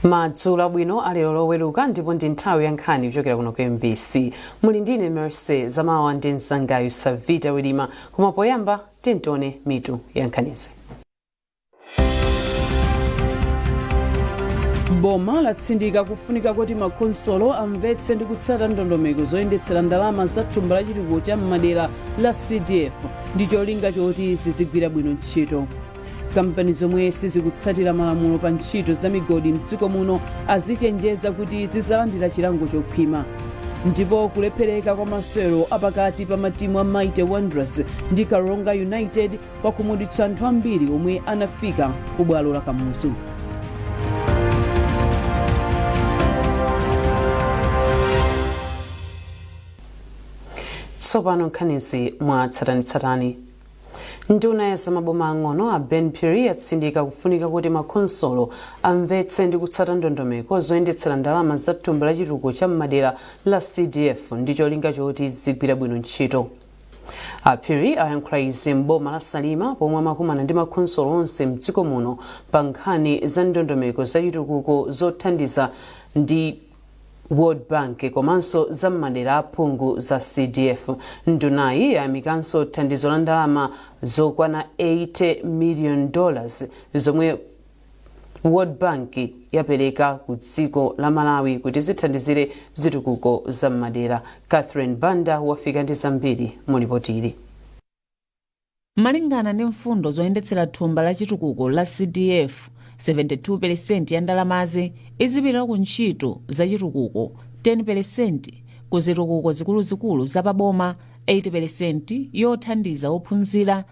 Madzulo abwino alero loweruka ndipo ndi nthawi ya nkhani kuchokera kuno ku MBC. Muli ndine Mercy Zamawa ndi msangayu Savita Wilima, koma poyamba tintone mitu ya nkhanizi. Boma latsindika kufunika kuti makonsolo amvetse ndi kutsata ndondomeko zoyendetsera ndalama za thumba la chitukuko cha madera la CDF ndi cholinga choti zizigwira bwino ntchito. Kampani zomwe sizikutsatira malamulo pa ntchito za migodi mdziko muno azichenjeza kuti zizalandira chilango chokhwima. Ndipo kulephereka kwa masewero apakati pa matimu a Mighty Wanderers ndi Karonga United kwakhumudwitsa anthu ambiri omwe anafika ku bwalo la Kamuzu. Tsopano nkhanizi mwatsatanitsatani. Nduna ya zamaboma ang'ono a Ben Phiri yatsindika kufunika kuti makonsolo amvetse ndi kutsata ndondomeko zoyendetsera ndalama za thumba la chitukuko cha madera la CDF ndi cholinga choti zigwira bwino ntchito. Phiri ayankhula izi m'boma la Salima pomwe amakumana ndi makonsolo onse mdziko muno pa nkhani za ndondomeko za chitukuko zothandiza ndi World Bank komanso za madera aphungu za CDF. Ndunayi yayamikanso thandizo la ndalama zokwana $80 million zomwe World Bank yapereka ku dziko la Malawi kuti zithandizire zitukuko za madera. Catherine Banda wafika ndi zambiri mu ripoti ili. Malingana ndi mfundo zoyendetsera thumba la chitukuko la CDF, 72% ya ndalamazi izipita ku ntchito za chitukuko, 10% ku zitukuko zikuluzikulu za paboma, 80% yothandiza ophunzira,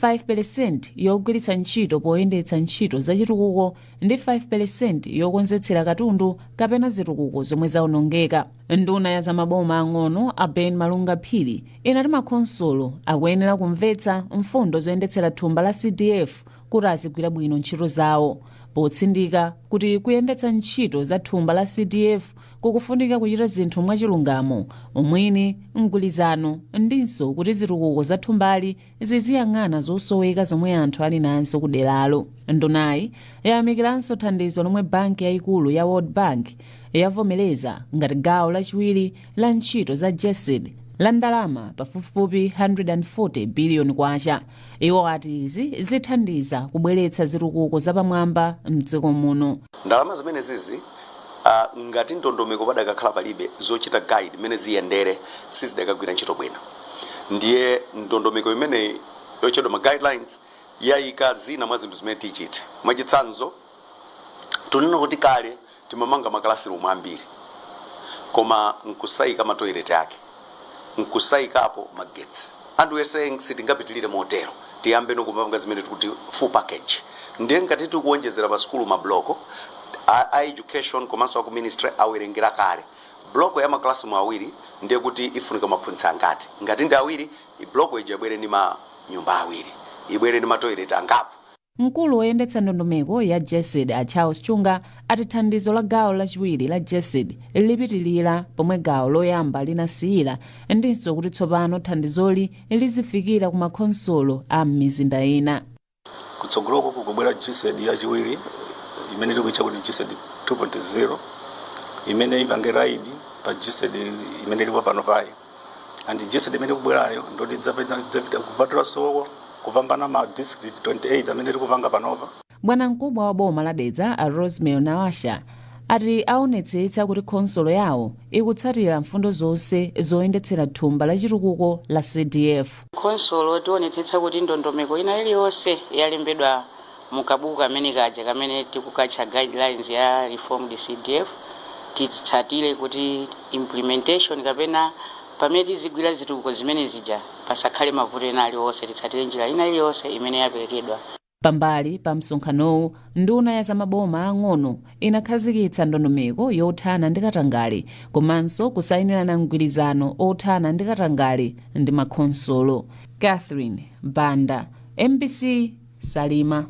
5% yogwiritsa ntchito poyendetsa ntchito za chitukuko ndi 5% yokonzetsera katundu kapena zitukuko zomwe zaonongeka. Nduna ya zamaboma ang'ono a Ben Malunga Phiri inati makonsolo akuyenera kumvetsa mfundo zoyendetsera thumba la CDF kuti azigwira bwino ntchito zawo, potsindika kuti kuyendetsa ntchito za thumba la CDF kukufunika kuchita zinthu mwachilungamo, umwini, mgwirizano ndinso kuti zitukuko za thumbali ziziyang'ana zosoweka zomwe anthu ali nazo ku deralo. Ndunayi yayamikiranso thandizo lomwe banki yayikulu ya World Bank yavomereza ngati gawo lachiwiri la ntchito za JESID la ndalama pafupifupi 140 billion kwacha. Iwo ati izi zithandiza kubweretsa zitukuko zapamwamba mdziko muno. Ndalama zimene zizi ngati ndondomeko padakakhala palibe zochita guide imene ziyendere sizidakagwira ntchito bwino. Ndiye ndondomeko imene yochedwa ma guidelines yayika zina mwa zinthu zimene tichite. Mwachitsanzo tunena kuti kale timamanga makalasirumu ambiri koma nkusayika matoilet ake, nkusayikapo magetsi. And we are saying sitingapitilire motero, tiyambe nokupanga zimene tikuti full package. Ndiye ngati tikuonjezera pa skulu mabloko education komanso aku ministry awerengera kale bloko ya maklasi mu awiri ndiye kuti ifunika maphunzitsa ngati ndi awiri ibloko ija ibwere ndi manyumba awiri, ibwere ndi matoilet angapo. Mkulu woyendetsa ndondomeko ya JESID a Charles Chunga ati thandizo la gawo lachiwiri la JESID lipitilira pomwe gawo loyamba linasiyira, ndinso kuti tsopano thandizoli lizifikira ku makonsolo a mizinda ina. Kutsogoloko kukubwera JESID yachiwiri imene tikuitcha kuti JESID 2.0 imene ipange raidi pa JESID imene ilipo pano payi. And JESID imene kubwerayo ndoti dzapita kupatula soko kupambana ma district 28 amene tikupanga panopa. Bwana mkubwa wa boma la Dedza a Rosemary Nawasha ati aonetsetsa kuti konsolo yawo ikutsatira mfundo zonse zoyendetsera thumba la chitukuko la CDF. Konsolo tionetsetsa kuti ndondomeko ina iliyonse yalembedwa mukabuku amene kaja kamene tikukatcha guidelines ya reformed CDF titsatire kuti implementation kapena pamene tizigwira zitukuko zimene zija pasakhale mavuto ena aliwonse, titsatire njira ina iliyonse imene yaperekedwa. Pambali pa msonkhanowu, nduna ya zamaboma ang'ono inakhazikitsa ndondomeko yothana ndi katangale komanso kusayinirana mgwirizano othana ndi katangale ndi makonsolo. Catherine Banda, MBC Salima.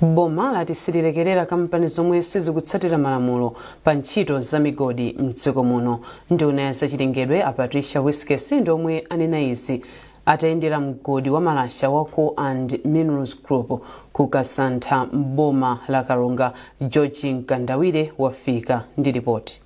Boma lati sililekerera kampani zomwe sizikutsatira malamulo pa ntchito za migodi mdziko muno. Nduna ya zachilengedwe a Patricia Wiskesi ndomwe anena izi atayendera mgodi wa malasha wa Coal and Minerals Group ku Kasantha mboma la Karonga. George Nkandawire wafika ndi ripoti.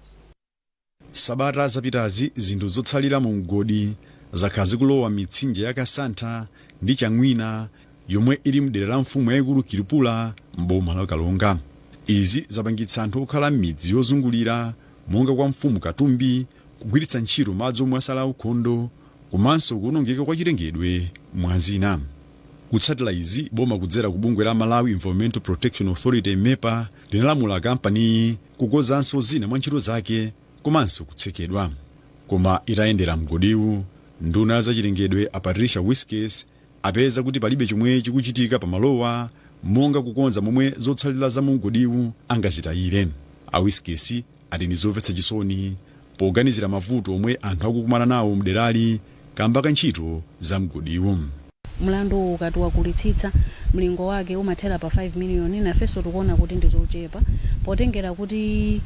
Sabata zapitazi zinthu zotsalira mu mgodi zakhazi kulowa mitsinje ya Kasantha ndi Changwina yomwe ili mdera la mfumu yaikulu Kilipula mboma la Kalonga. Izi zapangitsa anthu okhala m'midzi yozungulira monga kwa mfumu Katumbi kugwiritsa ntchito madzi omwe asala ukhondo komanso kuwonongeka kwa chilengedwe mwazina. Kutsatira izi, boma kudzera ku bungwe la Malawi Environmental Protection Authority MEPA linalamula kampani kukozanso zina mwa ntchito zake komanso kutsekedwa. Koma itayendera mgodiwu, nduna za chilengedwe a Patricia Whiskes apeza kuti palibe chomwe chikuchitika pamalowa monga kukonza momwe zotsalira za mgodiwu angazitayire. A Whiskes ati ndi zomvetsa chisoni poganizira mavuto omwe anthu akukumana nawo mderali kamba ka ntchito za mgodiwu. Mlandu ukati wakulitsitsa mlingo wake umathera pa 5 miliyoni nafenso tikuona kuti ndizochepa potengera kuti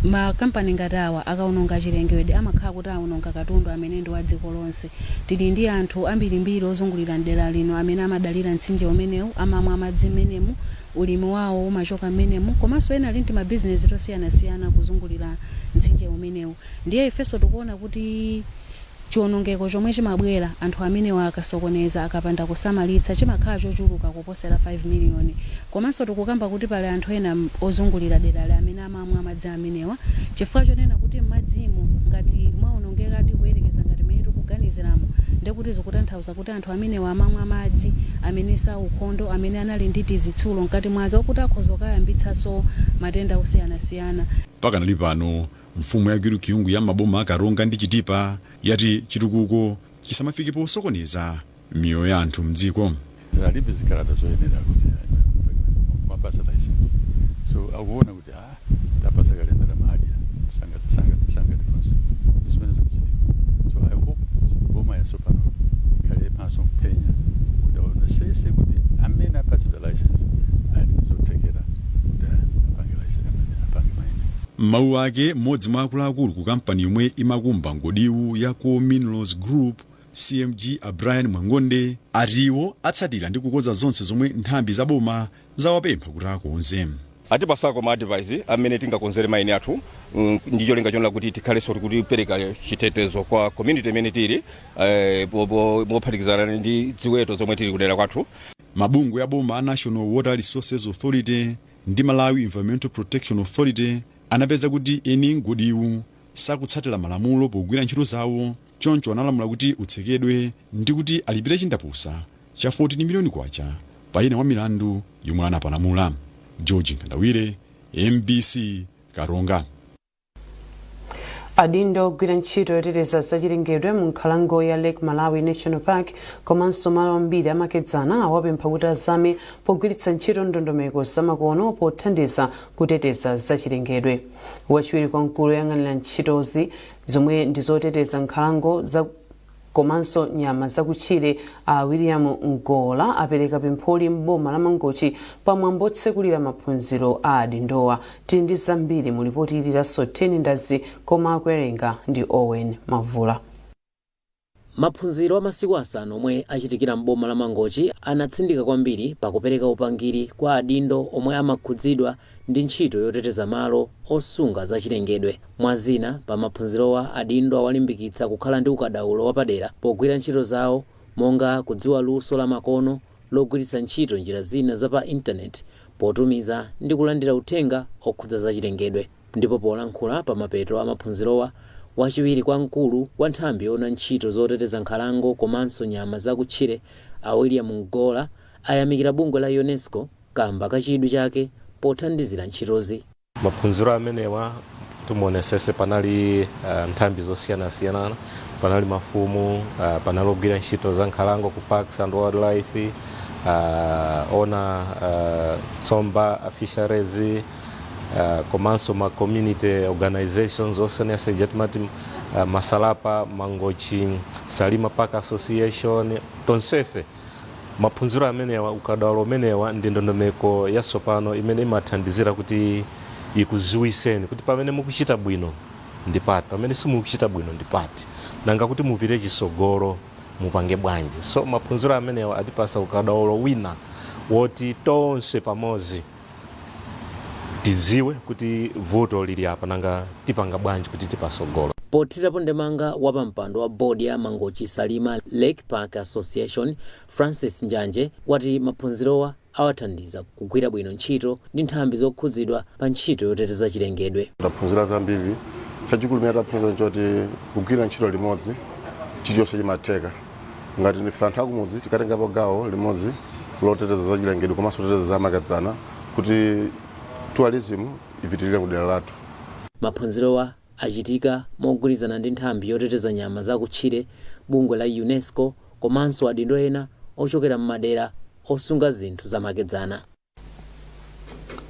makampani ngati awa akaononga chilengedwe amakhala kuti aononga katundu amene ndi wa dziko lonse. Tili ndi anthu ambirimbiri ozungulira mdera lino amene amadalira mtsinje umenewu, amamwa madzi menemu, ulimi wawo umachoka menemu, komanso ena ali ndi mabizinesi tosiyanasiyana kuzungulira mtsinje umenewu. Ndiye ifenso tikuona kuti chiwonongeko chomwe chimabwera anthu amene akasokoneza akapanda kusamalitsa chimakhala chochuluka kuposera 5 miliyoni. Komanso tikukamba kuti pali anthu ena ozungulira derali amene amamwa madzi amenewa chifukwa chonena kuti m'madzimo ngati mwaonongeka ndi kuyerekeza ngati mmene tikuganiziramo ndekuti zikutanthauza kuti anthu amenewa amamwa madzi amene saukhondo amene anali ndi tizitsulo mkati mwake okuti akhoza kuyambitsanso matenda osiyanasiyana. Pakanali pano mfumu ya Kiyungu ya maboma Karonga ndi Chitipa yati chitukuko chisamafike posokoneza miyoyo ya anthu mdziko. Alibe zikalata zoyenera kuti mapasa license. So akuona kuti tapasa kalenda la mahadia sanga difference. Zimene zokuchitika. So I hope boma ya sopano ikhale paso mpenya kuti aonesese kuti amene apasa the license alizotekera kuti apange license apange maine. Mawu ake mmodzi mwa akuluakulu ku kampani yomwe imakumba mgodiwu ya Coal Minerals Group CMG Brian Mwangonde atiwo atsatira ndi kukoza zonse zomwe nthambi za boma zawapempha kuti akonze. Ati pasako ma advice amene tingakonzere maine athu ndicho linga chonla kuti tikhale soti kuti pereka chitetezo kwa community imene tili mophatikizana ndi ziweto zomwe tili kudera kwathu. Mabungwe ya boma a National Water Resources Authority ndi Malawi Environmental Protection Authority anapeza kuti eni mgodiwu sakutsatira malamulo pogwira ntchito zawo, choncho analamula kuti utsekedwe ndi kuti alipire chindapusa cha 14 miliyoni kwacha pa ina mwa milandu yomwe anapalamula. George Nkandawire, MBC, Karonga. Adindo ogwira ntchito yoteteza zachilengedwe mu nkhalango ya Lake Malawi National Park komanso malo ambiri amakedzana awapempha kuti azame pogwiritsa ntchito ndondomeko zamakono pothandiza kuteteza zachilengedwe. Wachiwiri kwa mkulu yoyang'anira ntchitozi zomwe ndizoteteza nkhalango za komanso nyama zakutchire William Ngola apereka pempholi mboma la Mangochi pamwambo otsekulira maphunziro a adindowa. Tili ndi zambiri mu ripoti ili la Soteni Ndazi koma akuwerenga ndi Owen Mavula. Maphunziro amasiku asanu omwe achitikira mboma la Mangochi anatsindika kwambiri pakupereka upangiri kwa adindo omwe amakhudzidwa ndi ntchito yoteteza malo osunga zachilengedwe. Mwazina pa maphunzirowa adindo awalimbikitsa kukhala ndi ukadaulo wapadera pogwira ntchito zawo monga kudziwa luso la makono logwiritsa ntchito njira zina za pa intaneti potumiza ndi kulandira uthenga okhudza zachilengedwe. Ndipo polankhula pa mapeto a maphunzirowa, wachiwiri kwa mkulu wa nthambi yoona ntchito zoteteza nkhalango komanso nyama zakutchire William Ngola ayamikira bungwe la UNESCO kamba kachidwi chake pothandizira ntchitozi. Maphunziro amenewa tumuonesese panali nthambi zosiyanasiyana, panali mafumu, panali ogwira ntchito za nkhalango ku Parks and Wildlife, ona Tsomba Fisheries, komanso ma community organizations osiyana jetimati Masalapa, Mangochi, Salima Park Association, tonsefe. Maphunziro amenewa ukadaulo amenewa ndi ndondomeko yasopano imene imathandizira kuti ikuziwiseni kuti pamene mukuchita bwino ndipati, pamene simukuchita bwino ndipati, nanga kuti mupite chisogolo mupange bwanji. So maphunziro amenewa atipasa ukadaulo wina woti tonse pamodzi tidziwe kuti vuto lili apa nanga tipanga bwanji kuti tipasogolo. Pothirapo ndemanga wapampando wa bodi ya Mangochi Salima Lake Park Association Francis Njanje wati maphunzirowa awathandiza kugwira bwino ntchito ndi nthambi zokhudzidwa pa ntchito yoteteza chilengedwe. Taphunzira zambiri chachikulu mene taphunzira choti kugwira ntchito limodzi chilichonse chimatheka. Ngati ndife anthu akumudzi tikatengapo gawo limodzi loteteza za chilengedwe komanso loteteza za makadzana kuti tourism ipitirire kudera lathu. Maphunzirowa achitika mogwirizana ndi nthambi yoteteza nyama zakutchire, bungwe la UNESCO komanso adindo ena ochokera m'madera osunga zinthu zamakedzana.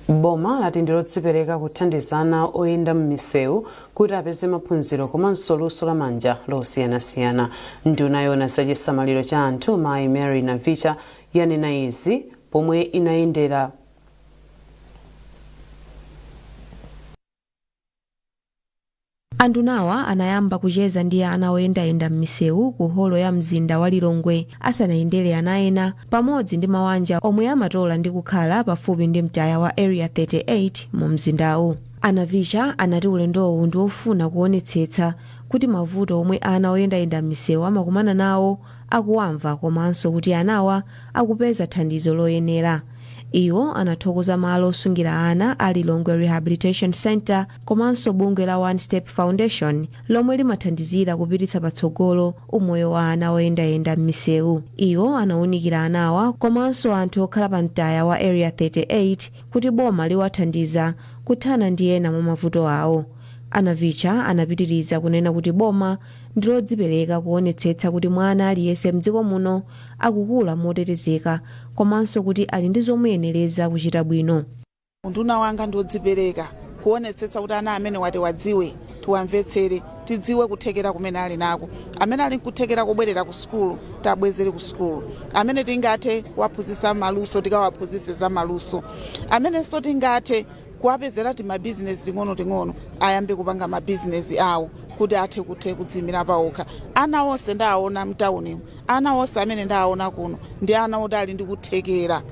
Boma lati ndilodzipereka kuthandizana oyenda m'misewu kuti apeze maphunziro komanso luso la manja losiyanasiyana. Nduna yona zachisamaliro cha anthu Mayi Mary Navicha yanena izi pomwe inayendera Andunawa anayamba kucheza ndi ana oyendayenda m'misewu ku holo ya mzinda wa Lilongwe asanayendere ana ena pamodzi ndi mawanja omwe amatola ndi kukhala pafupi ndi mtaya wa Area 38 mu mzindawu. Anavicha anati ulendowu ndi ofuna kuonetsetsa kuti mavuto omwe ana oyendayenda m'misewu amakumana nawo akuwamva komanso kuti anawa akupeza thandizo loyenera. Iwo anathokoza malo osungira ana a Lilongwe Rehabilitation Center komanso bungwe la One Step Foundation lomwe limathandizira kupititsa patsogolo umoyo wa ana oyendayenda m'misewu. Iwo anawunikira anawa komanso anthu okhala pa mtaya wa Area 38 kuti boma liwathandiza kuthana ndi ena mwa mavuto awo. Anavicha anapitiriza kunena kuti boma ndilodzipereka kuonetsetsa kuti mwana aliyense mdziko muno akukula motetezeka komanso kuti ali ndi zomuyenereza kuchita bwino. Nduna wanga ndodzipereka kuonetsetsa kuti ana amene wati wadziwe tiwamvetsere tidziwe kuthekera kumene ali nako. Amene ali kuthekera kubwerera ku skulu tabwezere ku skulu. Amene tingathe kuwaphunzitsa maluso tikawaphunzitse za maluso. Amene so tingathe kuwapezera ti mabizinesi ting'ono ayambe kupanga mabizinesi awo kuti athe kudzimira pawokha. Ana onse ndaona mtauni, ana onse amene ndaona kuno ndi ana oti ali ndi kuthekera.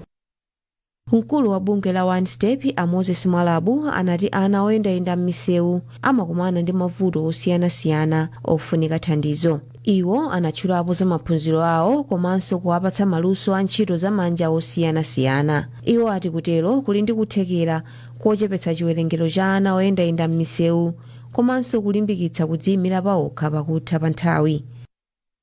Mkulu wa bungwe la One Step Moses Mwalabu anati ana oyendayenda m'misewu amakumana ndi mavuto osiyanasiyana ofunika thandizo. Iwo anatchulapo za maphunziro awo komanso kuwapatsa maluso a ntchito za manja osiyanasiyana. Iwo ati kutero kuli ndi kuthekera kochepetsa chiwerengero cha ana oyendayenda m'misewu komanso kulimbikitsa kudziyimira pawokha pakutha pa nthawi.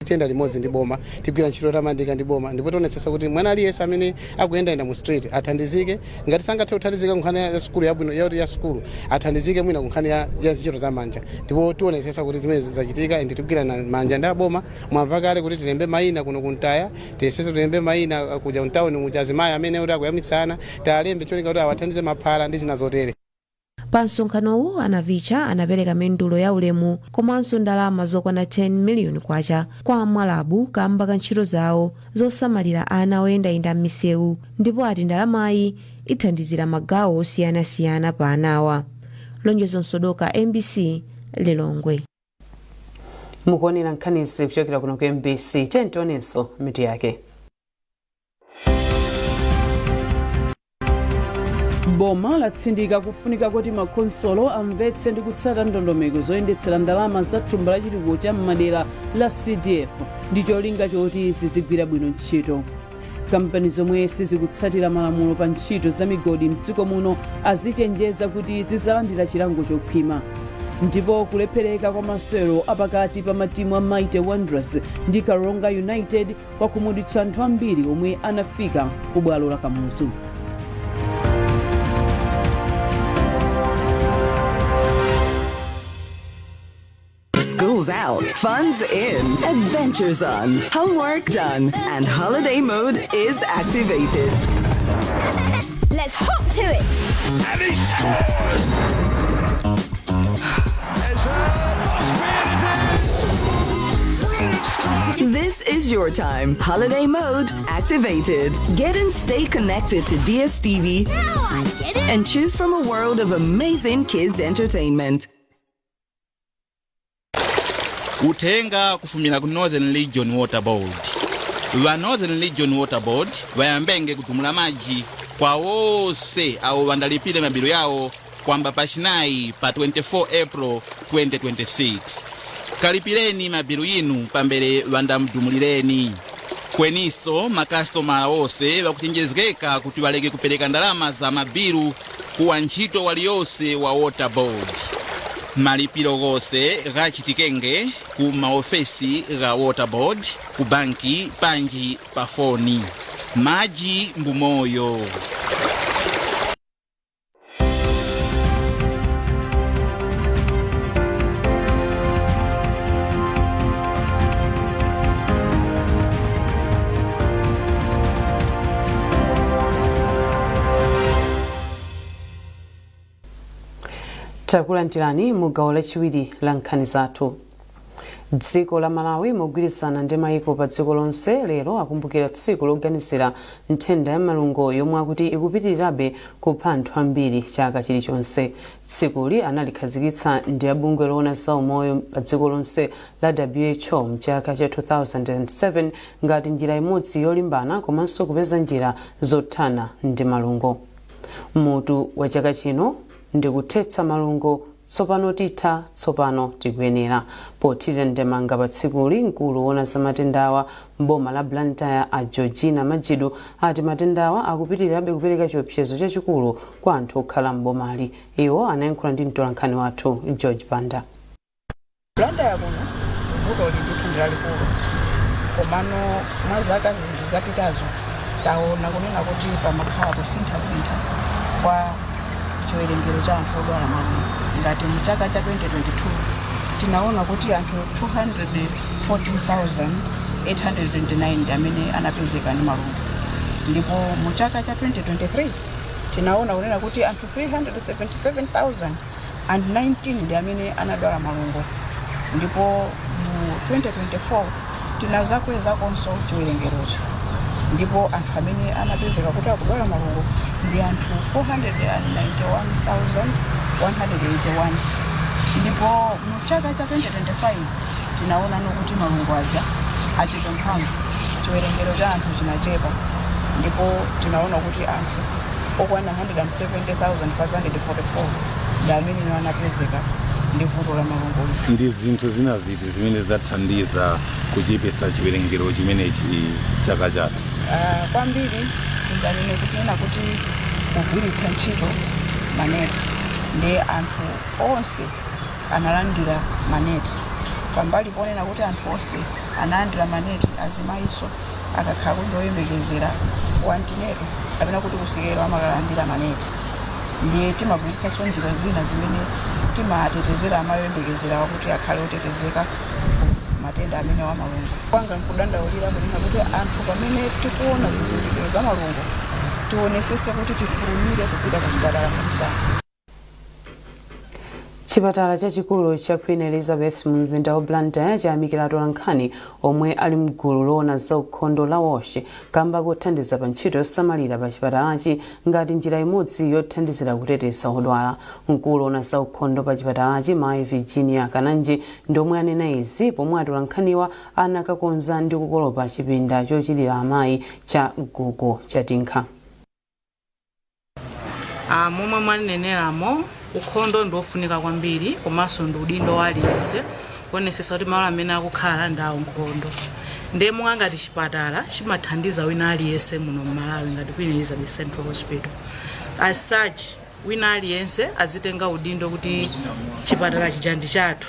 Tiyenda limodzi ndi boma tigwira ntchito tamandika ndi boma ndipo tionetsetsa kuti mwana aliyense amene akuyendayenda mu street athandizike. Ngati sangathe kuthandizika kunkhani ya skulu yabwino ya skulu athandizike mwina kunkhani ya ntchito za manja ndipo tionetsetsa kuti zimene zachitika ende tigwira na manja ndi aboma. Mwamva kale kuti tilembe mayina kuno kuntaya tiyesese tilembe mayina kuja mtawuni mujazimayi amene kuti akuyamitsana talembe cholinga kuti awathandize maphala ndi zina zotere. Pa msonkhanowu Anavicha anapereka mendulo ya ulemu komanso ndalama zokwana 10 miliyoni kwacha kwa Mwalabu kamba ka ntchito zawo zosamalira ana oyendayenda m'misewu ndipo ati ndalamayi ithandizira magawo osiyanasiyana pa anawa. Lonjezo Nsodoka, MBC, Lilongwe. Mukuonera nkhanizi kuchokera kuno ku MBC. Tentonenso mitu yake. Boma latsindika kufunika kuti makonsolo amvetse ndi kutsata ndondomeko zoyendetsera ndalama za thumba la chitukuko cha m'madera la CDF ndi cholinga choti izi zigwira bwino ntchito. Kampani zomwe sizikutsatira malamulo pa ntchito za migodi mdziko muno azichenjeza kuti zizalandira chilango chokhwima. Ndipo kulephereka kwa masewero apakati pa matimu a Mighty Wanderers ndi Karonga United kwakhumudwitsa anthu ambiri omwe anafika ku bwalo la Kamuzu. School's out, fun's in, adventures on, homework done, and holiday mode is activated. Let's hop to it! And he scores! This is your time. Holiday mode activated. Get and stay connected to DSTV and choose from a world of amazing kids entertainment. uthenga kufumira ku Northern Region Water Board. Va Northern Region Water Board vayambenge kutumula maji kwa wose au vandalipile mabilu yao kwamba pachinayi pa 24 April 2026. Kalipileni mabilu yinu pambele vandamdumulireni. Kweniso makastomala wose vakuchenjezeka kuti waleke kupeleka ndalama za mabilu kuwa ntchito waliyose wa Water Board. Malipiro gose gachitikenge ku maofesi ga Water Board, ku banki, panji, pafoni. Maji mbumoyo. Takulandirani mu gawo lachiwiri la nkhani zathu. Dziko la Malawi mogwirizana ndi mayiko pa dziko lonse lero akumbukira tsiku loganizira nthenda ya malungo yomwe akuti ikupitirirabe kupha anthu ambiri chaka chilichonse. Tsikuli analikhazikitsa ndi abungwe loona za umoyo pa dziko lonse la WHO mchaka cha 2007 ngati njira imodzi yolimbana komanso kupeza njira zothana ndi malungo. Mutu wa chaka chino ndikuthetsa malungo, tsopano titha, tsopano tikuyenera. Pothirira ndemanga pa tsikuli, mkulu woona za matendawa mboma la Blantyre a Georgina Majidu ati matendawa akupitirirabe kupereka chiopsezo chachikulu kwa anthu okhala mbomali. Iwo anayankhula ndi mtolankhani wathu George Banda. Blantyre kuno vuto likutundira likulu, komano mwa zaka zinji zapitazo taona kunena kuti pamakhala kusintha kwa chiwerengero cha anthu odwala malungo. Ngati mu chaka cha 2022 tinaona kuti anthu 214,829 amene anapezeka ndi malungo, ndipo mu chaka cha 2023 tinaona kunena kuti anthu 377,019 ndi amene anadwala malungo, ndipo mu 2024 tinazakwezakonso chiwerengerocho, ndipo anthu amene anapezeka kuti akudwala malungo ndi anthu 491,181. Ndipo mu chaka cha 2025 tinaona kuti malungo aja achepa mphamvu, chiwerengero cha anthu chinachepa, ndipo tinaona kuti anthu okwana 170,544 ndi amene anapezeka ndi vuto la malungo. Ndi zinthu zina ziti zimene zathandiza kuchepesa chiwerengero chimenechi chaka chatha? Kwambiri tinganene kunena kuti kugwiritsa ntchito maneti, ndi anthu onse analandira maneti. Pambali ponena kuti anthu onse analandira maneti, azimayiso akakhala kuti oyembekezera wantineko kapena kuti kusikelo amalandira maneti. Ndiye timagwiritsanso njira zina zimene timatetezera amayoyembekezera kuti akhale otetezeka matenda amene wa malungo. Kwanga nkudandaulira kunena kuti anthu pamene tikuona zizindikiro za malungo tionesese kuti tifulumire kupita ku chipatala msanga. Chipatala chachikulu cha Queen Elizabeth mu mzinda wa Blantyre chayamikira atolankhani omwe ali mgulu loona za ukhondo la WASH kamba kothandiza pa ntchito yosamalira pa chipatalachi ngati njira imodzi yothandizira kuteteza odwala. Mkulu woona za ukhondo pa chipatalachi Mayi Virginia Kananji ndomwe anena izi pomwe atolankhaniwa anakakonza ndi kukolopa chipinda chochilira amayi cha Gogo Chatinkha. Momwe mwaneneramo ukhondo ndofunika kwambiri komanso ndi udindo waliyense kuonesesa kuti malo amene akukhala ndawo nkhondo. Ndemo ngati chipatala chimathandiza wina aliyense muno Malawi ngati Queen Elizabeth Central Hospital. As such, wina aliyense azitenga udindo kuti chipatala chija ndi chathu.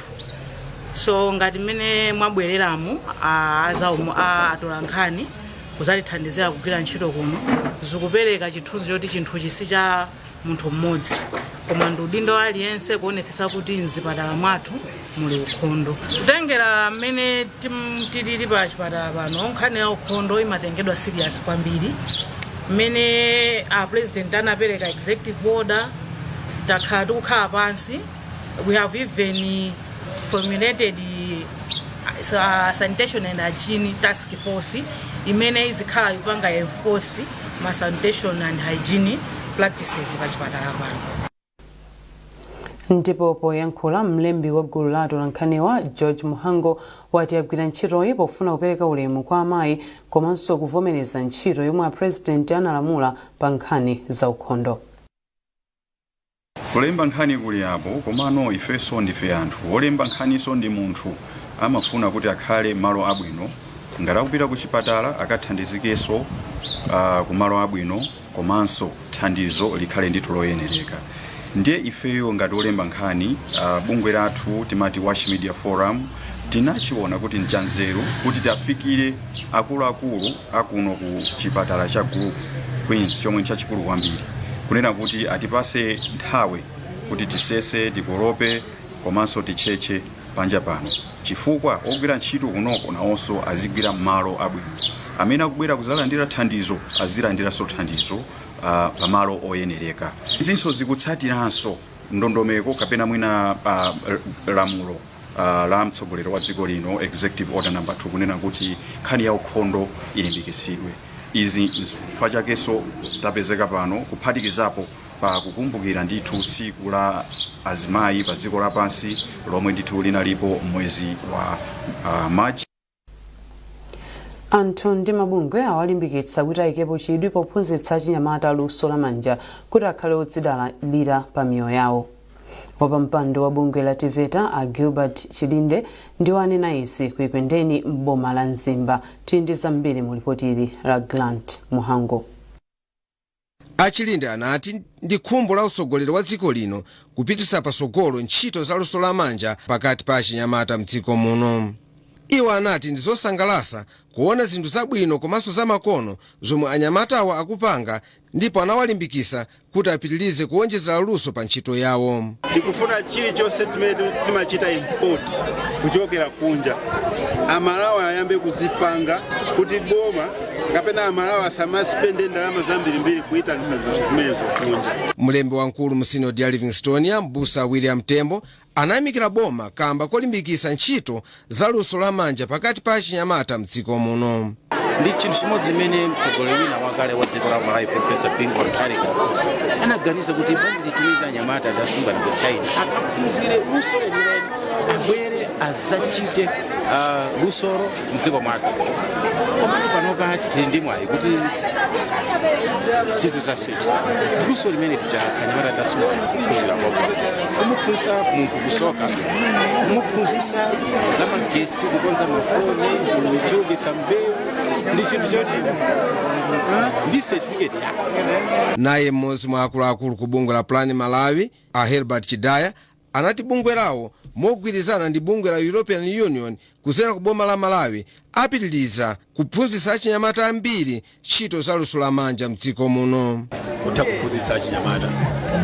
So ngati mmene mwabwereramu atolankhani kuzatithandizira kugwira ntchito kuno, zikupereka chithunzi choti chinthu chisi cha munthu mmodzi, koma ndi udindo aliyense kuonetsetsa kuti mzipatala mwathu muli ukhondo. Kutengera mmene tilili pa chipatala pano, nkhani ya ukhondo imatengedwa serious kwambiri. Mmene president anapereka executive order, takhala tikukhala pansi. We have even formulated sanitation and hygiene task force imene izikhala ipanga enforce ma sanitation and hygiene practices pa chipatala pano. Ndipo poyankhula mlembi wa gulu la atolankhaniwa George Muhango wati agwira ntchitoyi pofuna kupereka ulemu kwa amayi komanso kuvomereza ntchito yomwe president analamula pa nkhani za ukhondo. Kulemba nkhani kuli apo komano ifeso ndife anthu olemba nkhaniso ndi munthu amafuna kuti akhale malo abwino ngati akupita ku chipatala akathandizikenso ku malo abwino komanso thandizo likhale ndithu loyenereka. Ndiye ifeyo ngati olemba nkhani bungwe lathu timati Wash Media Forum tinachiona kuti nchanzeru kuti tafikire akuluakulu akuno ku chipatala cha Group Queens chomwe chachikulu kwambiri kunena kuti atipase nthawi kuti tisese tikorope komanso ticheche panja pano chifukwa ogwira ntchito kunoko nawonso azigwira malo abwino amene akubwera kuzalandira thandizo azilandiranso thandizo pamalo oyenereka. Izinso zikutsatiranso ndondomeko kapena mwina lamulo la mtsogoleri wa dziko lino executive order number 2 kunena kuti nkhani ya ukhondo ilimbikitsidwe. Izi chifukwa chakenso tapezeka pano kuphatikizapo pa kukumbukira ndithu tsiku la azimayi pa dziko lapansi lomwe ndithu linalipo mwezi wa March. Anthu ndi mabungwe awalimbikitsa kuti ayikepo chidwi pophunzitsa achinyamata luso lamanja kuti akhale odzidalira pa miyoyo yawo. Wapampando wa bungwe la TVETA a Gilbert Chilinde ndi wanena izi kuikwendeni m'boma la Nzimba. Tili ndi zambiri mu ripoti la Grant Muhango. Achilinde anati ndi khumbo la utsogoleri wa dziko lino kupititsa patsogolo ntchito za luso lamanja pakati pa achinyamata mdziko muno. Iwo anati ndi zosangalatsa kuona zinthu zabwino komanso zamakono zomwe anyamatawa akupanga ndipo anawalimbikitsa kuti apitirize kuonjezera luso pa ntchito yawo. Tikufuna chilichonse timachita import kuchokera kunja. Amalawa ayambe kuzipanga kuti boma kapena amalawa samaspende ndalama zambirimbiri kuitanisa zinthu zimenezo kunja. Mlembi wankulu mu Synod ya Livingstonia Mbusa William Tembo anayamikira boma kamba kolimbikitsa ntchito za luso lamanja pakati pa achinyamata mdziko muno. Ndi chinthu chimodzi zimene mtsogoleri wina wakale wa dziko la Malawi Professor Pingo Ntarika anaganiza kuti bwanji titumiza anyamata adasunga ku China akaphunzire luso lenileni abwere azachite lusoro mdziko mwathu. Komano panopa tili ndi mwayi kuti zinthu zasintha. Luso limene ticha anyamata adasunga kuphunzira kwakwa kumuphunzitsa munthu kusoka kumuphunzitsa zamagesi kukonza mafoni kuchulukitsa mbewu ndi chinthu choti ndi certificate yake. Naye mmodzi mwa akuluakulu ku bungwe la Plan Malawi a Herbert Chidaya anati bungwe lawo mogwirizana ndi bungwe la European Union kudzera ku boma la Malawi apitiriza kuphunzitsa achinyamata ambiri ntchito za luso lamanja mdziko muno. Kutha kuphunzitsa achinyamata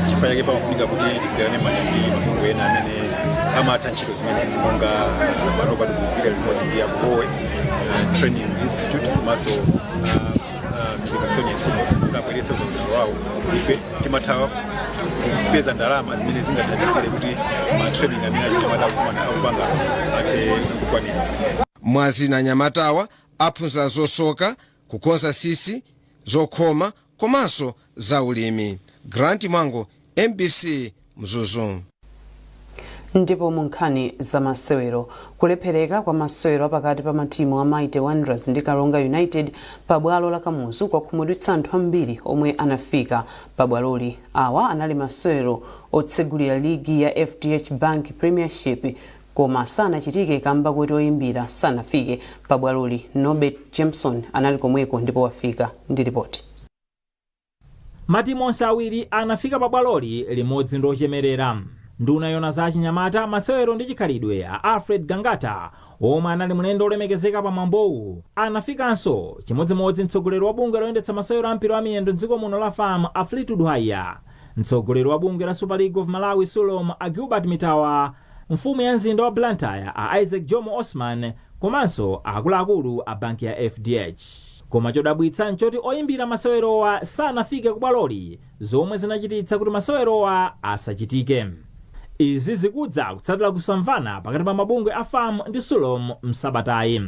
chifukwa chake pafunika kuti tigwirane manja mabungwe ena amene amatha ntchito zimenezi monga pano patikugwira limodzi ndi Agowe Training Institute komanso Synod abweretsa ulemu wawo ife timatha kupeza ndalama zimene zingathandizire kuti ma-training amene achinyamata akupanga athe kukwaniritsa. Mwazi na anyamatawa aphunzira zosoka, kukonza sisi, zokhoma komanso za ulimi. Grant Mwango, MBC Mzuzu. Ndipo munkhani za masewero kulephereka kwa masewero pakati pa matimu a Mighty Wanderers ndi Karonga United pabwalo la Kamuzu kwakhumudwitsa anthu ambiri omwe anafika pabwaloli. Awa anali masewero otsegulira ligi ya FDH Bank Premiership koma sanachitike kamba kuti oyimbira sanafike pabwaloli. Norbert Jameson anali komweko ndipo wafika ndi ripoti. Matimu onse awiri anafika pabwaloli limodzi ndochemerera. Nduna yona za achinyamata masewero ndi chikhalidwe a Alfred Gangata omwe anali mlendo olemekezeka pa mwambowu anafikanso chimodzimodzi mtsogoleri wa bungwe loyendetsa masewero ampira wa miyendo mdziko muno la FAM a Fleetwood Haya, mtsogoleri wa bungwe la Super League of Malawi Sulom a Gilbert Mitawa, mfumu ya mzinda wa Blantyre a Isaac Jomo Osman komanso akuluakulu a banki ya FDH. Koma chodabwitsa nchoti oyimbira masewerowa sanafike kubwaloli zomwe zinachititsa kuti masewerowa asachitike. Izi zikudza kutsatira kusamvana pakati pa mabungwe a FAM ndi Sulom msabatayi.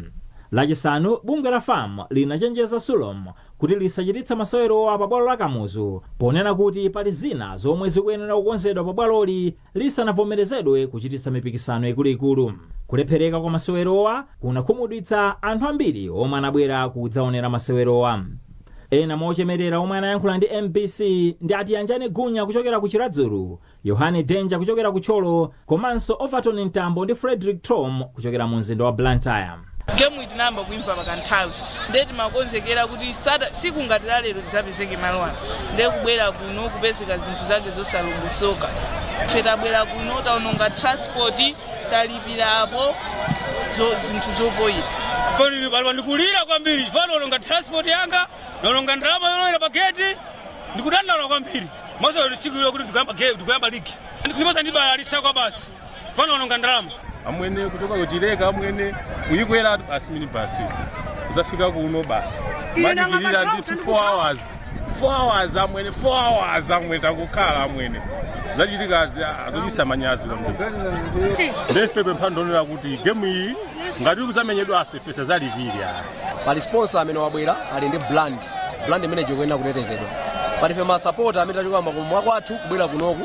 lachisanu bungwe la FAM linachenjeza Sulom kuti lisachititsa masewerowa pa bwalo la Kamuzu ponena kuti pali zina zomwe zikuyenera kukonzedwa pa bwaloli lisanavomerezedwe kuchititsa mipikisano ikuluikulu. Kulephereka kwa masewerowa kunakhumudwitsa anthu ambiri omwe anabwera kudzaonera masewerowa. Ena mochemerera omwe anayankhula ndi MBC ndi Atiyanjani Gunya kuchokera ku Chiradzulu, Yohane Denja kuchokera ku Cholo, komanso Overton Ntambo ndi Frederick Tom kuchokera mu mzinda wa Blantyre. Gemu itinamba kuimva pakanthawi ndeti makonzekera kuti sikungatira lero tisapezeke malo ano ndiye kubwera kuno kupezeka zinthu zake zosalongosoka. Ife tabwera kuno taononga transport talipirapo zinthu zopoyera. Kodi pali ndikulira kwambiri chifano ononga transport yanga nononga ndalama yolowera pa gate ndikudandaula kwambiri maso tsiku ilo kuti ndikuyamba ligi ndikulimaza ndi bala lisakwa basi fano ononga ndalama amwene kutoka kuchileka amwene kuyikwera basi mini basi uzafika kuno basi madikirira ndi 4 hours amwene 4 hours amwene takukhala amwene zachitikazi azochisa manyazi kwambiri ndefe pemphandonera kuti gemu iyi ngati kuzamenyedwa asefesa zalipiri asi pali sponsor amene wabwera ali ndi brand imene chikuyenera kutetezedwa. Palife ma supporter amene tachoka makomo kwathu kubwera kunoku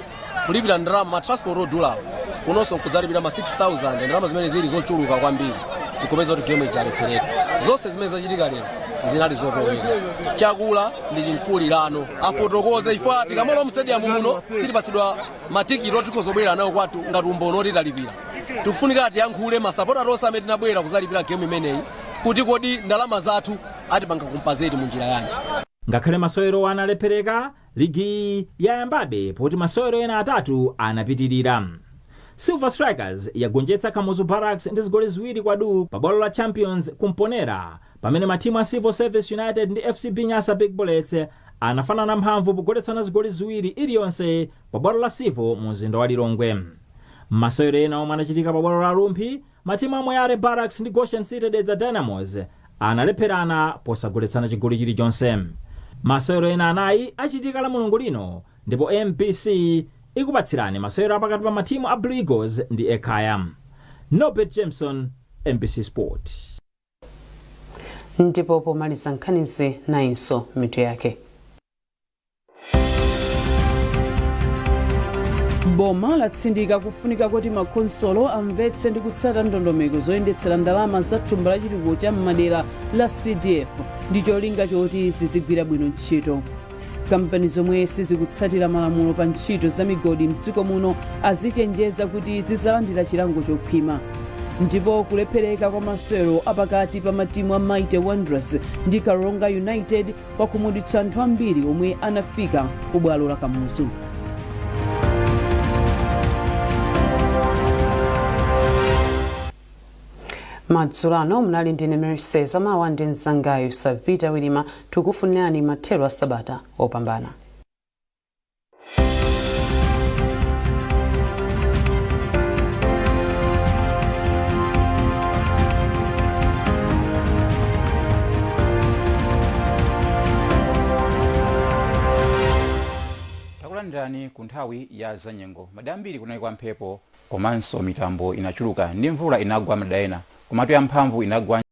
kulipira ndalama ma transport odulawo kunonso kudzalipira ma 6000 ndalama zimene zili zochuluka kwambiri tikupeza kuti game ichalephereka. Zonse zimene zachitika lero zinali zopeweka. Chakula ndi chinkulirano afotokoze ifo tikamalowa mu stadium muno silipatsidwa matikiti otikozobwera nawo kwathu ngati umbono oti talipira. Tikufunika tiyankhule masapota tonse amene tinabwera kuzalipira game imeneyi kuti kodi ndalama zathu atipanga kumpazeti mu njira yanji. Ngakhale masewero analephereka, ligi yayambabe poti masewero ena atatu anapitirira. Silver Strikers yagonjetsa Kamuzu Barracks ndi zigoli ziwiri kwa du pa bwalo la Champions kumponera, pamene matimu a Civil Service United ndi FCB Nyasa Big Bullets anafanana mphamvu pogoletsana zigoli ziwiri iliyonse pa bwalo la Civil mu mzinda wa Lilongwe. Masewero ena omwe anachitika pa bwalo la Lumphi, matimu amwe ya Barracks ndi Goshen City Dedza Dynamos analepherana posagoletsana chigoli chilichonse. Masewero ena anayi achitika la mulungu lino ndipo MBC ikupatsirani masewero apakati pa matimu a Blue Eagles ndi Ekaya. Nobert Jameson, MBC Sport. Ndipo pomaliza nkhanizi nayinso mitu yake. Boma latsindika kufunika kuti makonsolo amvetse ndi kutsata ndondomeko zoyendetsera ndalama za thumba la chitukuko cha m'madera la CDF ndi cholinga choti zizigwira bwino ntchito. Kampani zomwe sizikutsatira malamulo pa ntchito za migodi mdziko muno azichenjeza kuti zizalandira chilango chokhwima. Ndipo kulephereka kwa masewero apakati pa matimu a Mighty Wanderers ndi Karonga United kwakhumudwitsa anthu ambiri omwe anafika ku bwalo la Kamuzu. Madzulano mnali ndine Mercedes amawa ndi mzangayo Savita Wilima tukufunirani mathero a Sabata opambana. Takulandirani ku nthawi ya zanyengo. Madambiri kunali kwa mphepo komanso mitambo inachuluka ndi mvula inagwa madayena komatu ya mphamvu inagwa